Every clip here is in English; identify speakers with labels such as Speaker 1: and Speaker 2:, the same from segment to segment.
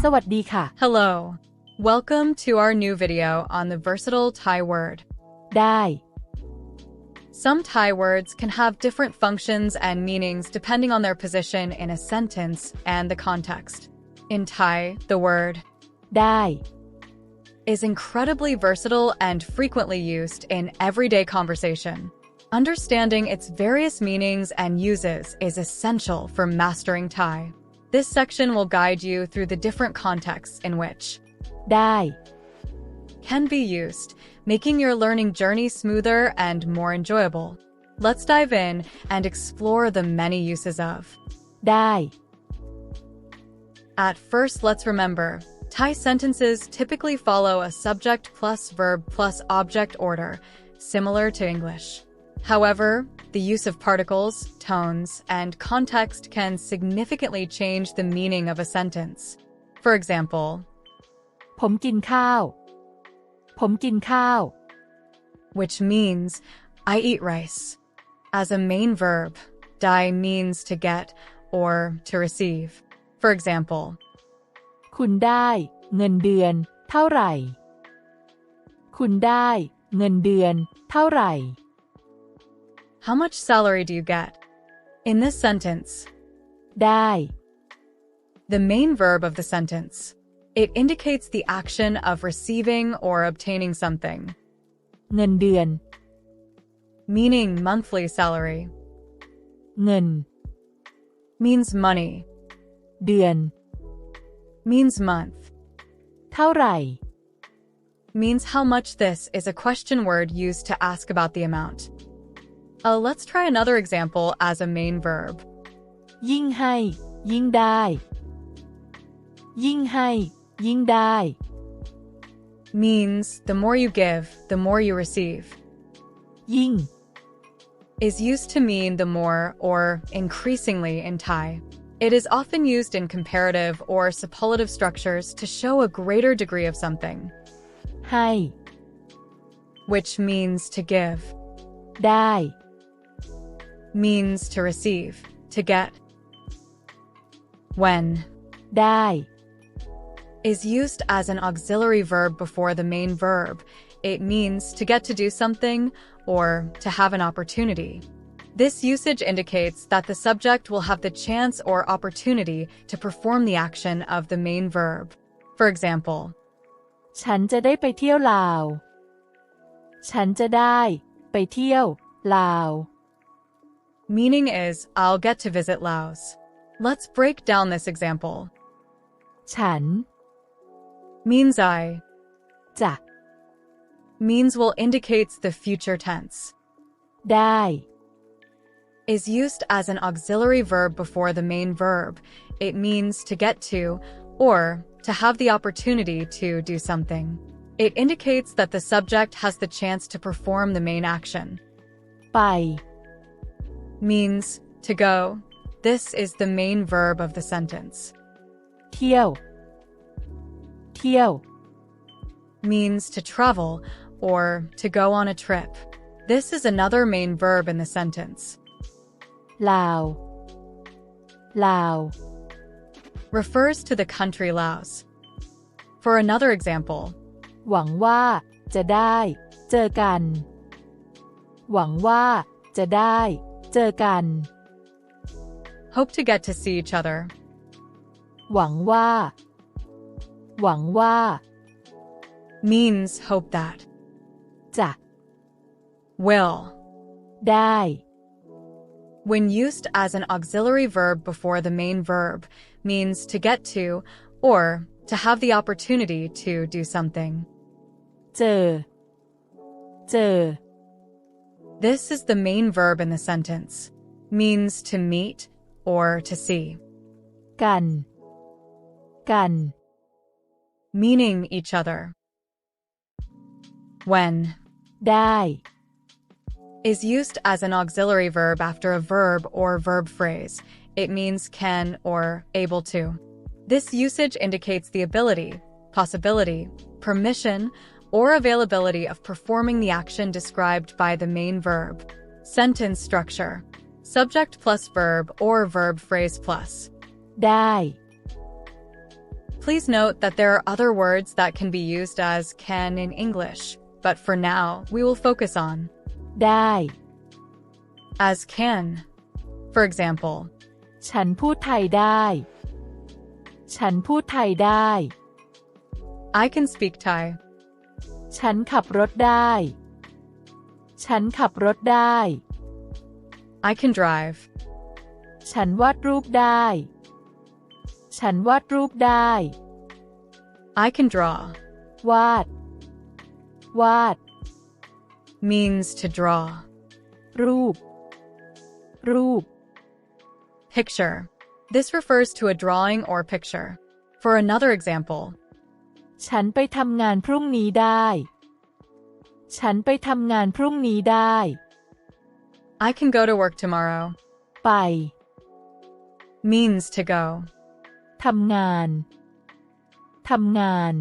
Speaker 1: สวัสดีค่ะ
Speaker 2: Hello. Welcome to our new video on the versatile Thai word.
Speaker 1: ได้
Speaker 2: Some Thai words can have different functions and meanings depending on their position in a sentence and the context. In Thai, the word
Speaker 1: ได้
Speaker 2: is incredibly versatile and frequently used in everyday conversation. Understanding its various meanings and uses is essential for mastering Thai. This section will guide you through the different contexts in which
Speaker 1: ได้
Speaker 2: can be used, making your learning journey smoother and more enjoyable. Let's dive in and explore the many uses of.
Speaker 1: ได้
Speaker 2: At first, let's remember, Thai sentences typically follow a subject plus verb plus object order, similar to English. However, the use of particles, tones, and context can significantly change the meaning of a sentence. For example,
Speaker 1: ผมกินข้าว ผมกินข้าว
Speaker 2: which means I eat rice. As a main verb, dai means to get or to receive. For example,
Speaker 1: คุณได้เงินเดือนเท่าไหร่ คุณได้เงินเดือนเท่าไหร่
Speaker 2: how much salary do you get? In this sentence,
Speaker 1: ได้
Speaker 2: the main verb of the sentence, it indicates the action of receiving or obtaining something,
Speaker 1: เงินเดือน
Speaker 2: meaning monthly salary,
Speaker 1: เงิน
Speaker 2: means money,
Speaker 1: เดือน
Speaker 2: means month,
Speaker 1: เท่าไหร่
Speaker 2: means how much. This is a question word used to ask about the amount. Let's try another example as a main verb.
Speaker 1: ยิ่งให้ยิ่งได้ ยิ่งให้ยิ่งได้
Speaker 2: Means the more you give, the more you receive.
Speaker 1: ยิ่ง
Speaker 2: Is used to mean the more or increasingly in Thai. It is often used in comparative or superlative structures to show a greater degree of something,
Speaker 1: ให้
Speaker 2: which means to give,
Speaker 1: ได้
Speaker 2: means to receive, to get. When
Speaker 1: ได้
Speaker 2: is used as an auxiliary verb before the main verb. It means to get to do something or to have an opportunity. This usage indicates that the subject will have the chance or opportunity to perform the action of the main verb. For example,
Speaker 1: ฉันจะได้ไปเที่ยวลาว ฉันจะได้ไปเที่ยวลาว
Speaker 2: meaning is I'll get to visit Laos. Let's break down this example.
Speaker 1: ฉัน
Speaker 2: Means I,
Speaker 1: จะ
Speaker 2: means will indicates the future tense.
Speaker 1: ได้
Speaker 2: Is used as an auxiliary verb before the main verb. It means to get to or to have the opportunity to do something. It indicates that the subject has the chance to perform the main action.
Speaker 1: ไป
Speaker 2: Means to go. This is the main verb of the sentence.
Speaker 1: เที่ยว เที่ยว
Speaker 2: Means to travel or to go on a trip. This is another main verb in the sentence.
Speaker 1: ลาว ลาว
Speaker 2: Refers to the country Laos. For another example,
Speaker 1: หวังว่าจะได้เจอกัน หวังว่าจะได้เจอกัน
Speaker 2: hope to get to see each other.
Speaker 1: หวังว่า หวังว่า
Speaker 2: Means hope that.
Speaker 1: จะ
Speaker 2: Will.
Speaker 1: ได้
Speaker 2: When used as an auxiliary verb before the main verb, means to get to or to have the opportunity to do something.
Speaker 1: เจอ เจอ
Speaker 2: This is the main verb in the sentence. Means to meet or to see.
Speaker 1: กัน กัน
Speaker 2: Meaning each other. When
Speaker 1: ได้
Speaker 2: is used as an auxiliary verb after a verb or verb phrase. It means can or able to. This usage indicates the ability, possibility, permission, or availability of performing the action described by the main verb. Sentence structure. Subject plus verb or verb phrase plus.
Speaker 1: ได้
Speaker 2: Please note that there are other words that can be used as can in English, but for now, we will focus on
Speaker 1: ได้
Speaker 2: as can. For example,
Speaker 1: ฉันพูดไทยได้ ฉันพูดไทยได้
Speaker 2: I can speak Thai.
Speaker 1: ฉันขับรถได้ ฉันขับรถได้
Speaker 2: I can drive.
Speaker 1: ฉันวาดรูปได้ ฉันวาดรูปได้
Speaker 2: I can draw.
Speaker 1: วาด วาด
Speaker 2: Means to draw.
Speaker 1: รูป รูป
Speaker 2: Picture. This refers to a drawing or picture. For another example,
Speaker 1: ฉันไปทำงานพรุ่งนี้ได้ ฉันไปทำงานพรุ่งนี้ได้
Speaker 2: I can go to work tomorrow.
Speaker 1: ไป
Speaker 2: Means to go.
Speaker 1: ทำงาน ทำงาน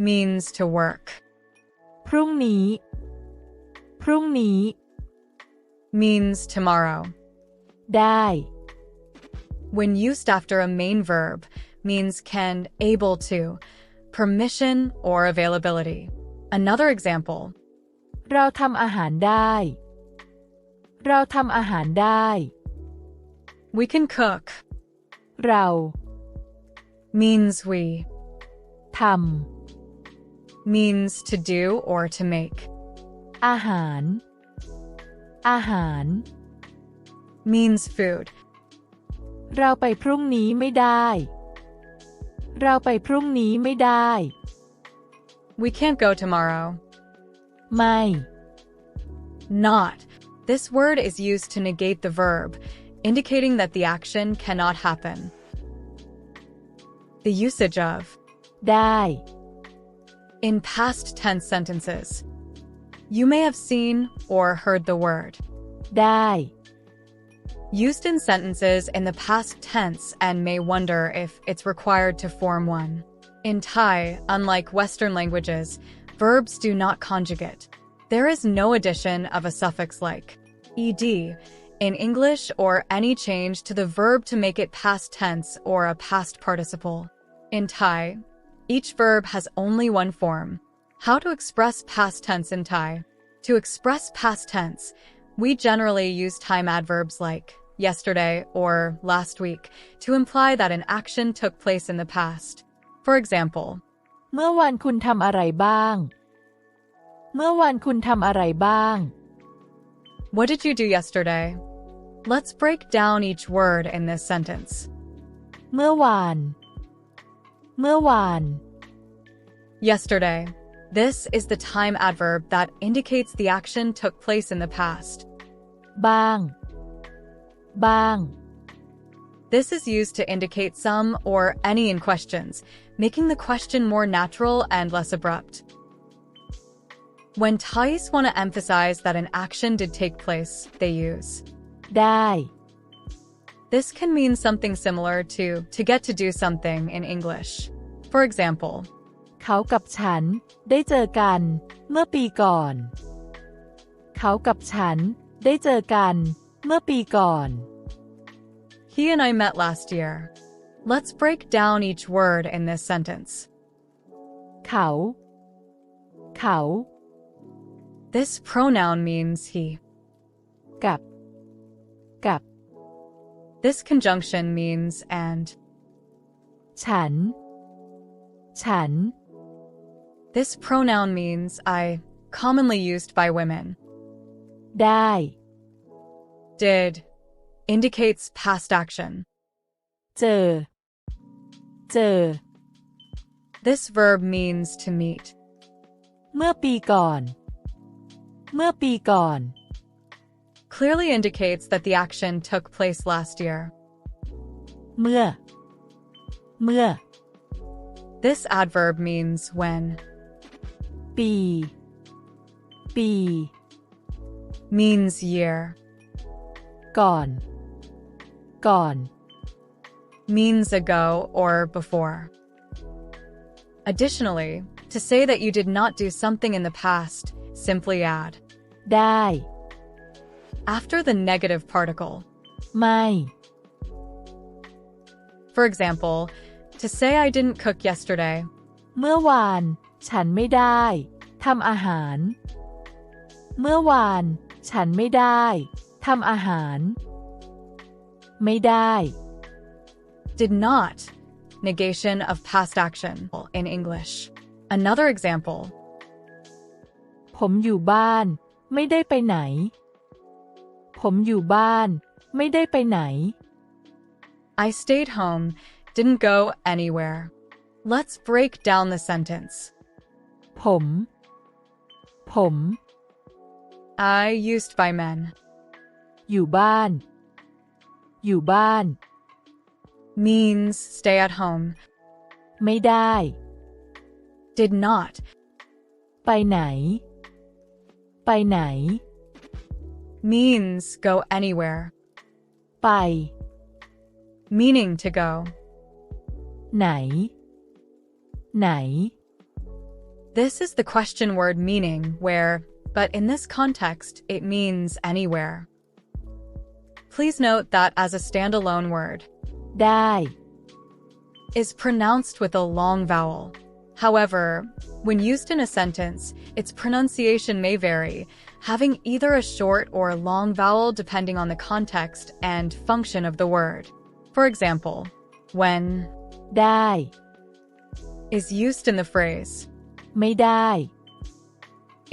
Speaker 2: Means to work.
Speaker 1: พรุ่งนี้ พรุ่งนี้
Speaker 2: Means tomorrow.
Speaker 1: ได้
Speaker 2: When used after a main verb, means can, able to, permission or availability. Another example,
Speaker 1: เราทำอาหารได้ เราทำอาหารได้
Speaker 2: we can cook.
Speaker 1: เรา
Speaker 2: Means we.
Speaker 1: ท
Speaker 2: Means to do or to make.
Speaker 1: ำ อาหาร อาหาร
Speaker 2: Means food.
Speaker 1: เราไปพรุ่งนี้ไม่ได้ เราไปพรุ่งนี้ไม่ได้
Speaker 2: We can't go tomorrow.
Speaker 1: ไม่
Speaker 2: Not. This word is used to negate the verb, indicating that the action cannot happen. The usage of
Speaker 1: ได้
Speaker 2: in past tense sentences. You may have seen or heard the word.
Speaker 1: ได้
Speaker 2: Used in sentences in the past tense and may wonder if it's required to form one. In Thai, unlike Western languages, verbs do not conjugate. There is no addition of a suffix like ed in English or any change to the verb to make it past tense or a past participle. In Thai, each verb has only one form. How to express past tense in Thai? To express past tense, we generally use time adverbs like yesterday or last week to imply that an action took place in the past. For example,
Speaker 1: เมื่อวานคุณทำอะไรบ้าง เมื่อวานคุณทำอะไรบ้าง
Speaker 2: what did you do yesterday? Let's break down each word in this sentence.
Speaker 1: เมื่อวาน เมื่อวาน
Speaker 2: Yesterday. This is the time adverb that indicates the action took place in the past.
Speaker 1: บ้าง บ้าง
Speaker 2: This is used to indicate some or any in questions, making the question more natural and less abrupt. When Thais want to emphasize that an action did take place, they use
Speaker 1: ได้
Speaker 2: This can mean something similar to get to do something in English. For example,
Speaker 1: เขากับฉันได้เจอกันเมื่อปีก่อน เขากับฉันได้เจอกันเมื่อปีก่อน
Speaker 2: he and I met last year. Let's break down each word in this sentence.
Speaker 1: เขา เขา
Speaker 2: This pronoun means he.
Speaker 1: กับ กับ
Speaker 2: This conjunction means and.
Speaker 1: ฉัน ฉัน
Speaker 2: This pronoun means I, commonly used by women.
Speaker 1: ได้
Speaker 2: Did indicates past action.
Speaker 1: เจอ เจอ
Speaker 2: This verb means to meet.
Speaker 1: เมื่อปีก่อน เมื่อปีก่อน
Speaker 2: Clearly indicates that the action took place last year.
Speaker 1: เมื่อ เมื่อ
Speaker 2: This adverb means when.
Speaker 1: ปี ปี
Speaker 2: Means year.
Speaker 1: ก่อน ก่อน
Speaker 2: Means ago or before. Additionally, to say that you did not do something in the past, simply add
Speaker 1: ได้
Speaker 2: after the negative particle.
Speaker 1: ไม่
Speaker 2: For example, To say I didn't cook yesterday.
Speaker 1: เมื่อวานฉันไม่ได้ทำอาหาร เมื่อวานฉันไม่ได้ทำอาหาร ไม่ได้
Speaker 2: Did not. Negation of past action in English. Another example.
Speaker 1: ผมอยู่บ้านไม่ได้ไปไหน ผมอยู่บ้านไม่ได้ไปไหน
Speaker 2: I stayed home, didn't go anywhere. Let's break down the sentence.
Speaker 1: ผม
Speaker 2: I used by men.
Speaker 1: อยู่บ้าน อยู่บ้าน
Speaker 2: Means stay at home.
Speaker 1: ไม่ได้
Speaker 2: Did not.
Speaker 1: ไปไหน ไปไหน
Speaker 2: Means go anywhere.
Speaker 1: ไป
Speaker 2: Meaning to go.
Speaker 1: ไหน ไหน
Speaker 2: This is the question word meaning where, but in this context, it means anywhere. Please note that as a standalone word,
Speaker 1: ได้
Speaker 2: is pronounced with a long vowel. However, when used in a sentence, its pronunciation may vary, having either a short or long vowel depending on the context and function of the word. For example, when
Speaker 1: ได้
Speaker 2: is used in the phrase
Speaker 1: ไม่ได้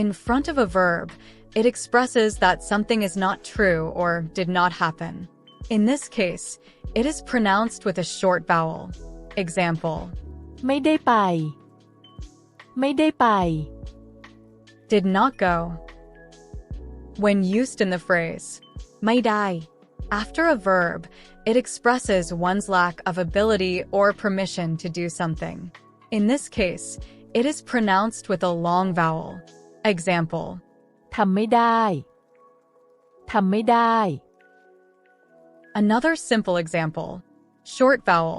Speaker 2: in front of a verb, it expresses that something is not true or did not happen. In this case, it is pronounced with a short vowel. Example,
Speaker 1: ไม่ได้ไป ไม่ได้ไป
Speaker 2: did not go. When used in the phrase ไม่ได้ after a verb, it expresses one's lack of ability or permission to do something. In this case, it is pronounced with a long vowel. Example,
Speaker 1: ทำไม่ได้ ทำไม่ได้
Speaker 2: another simple example, short vowel,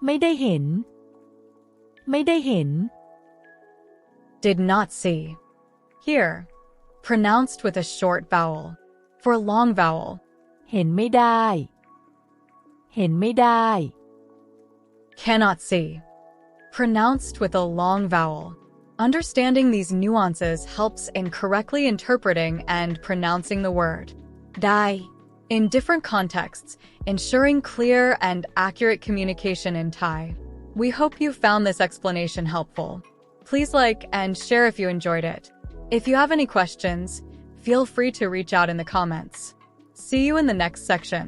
Speaker 1: ไม่ได้เห็น ไม่ได้เห็น
Speaker 2: did not see. Here, pronounced with a short vowel. For long vowel,
Speaker 1: เห็นไม่ได้ เห็นไม่ได้
Speaker 2: cannot see. Pronounced with a long vowel. Understanding these nuances helps in correctly interpreting and pronouncing the word ได้ in different contexts, ensuring clear and accurate communication in Thai. We hope you found this explanation helpful. Please like and share if you enjoyed it. If you have any questions, feel free to reach out in the comments. See you in the next section.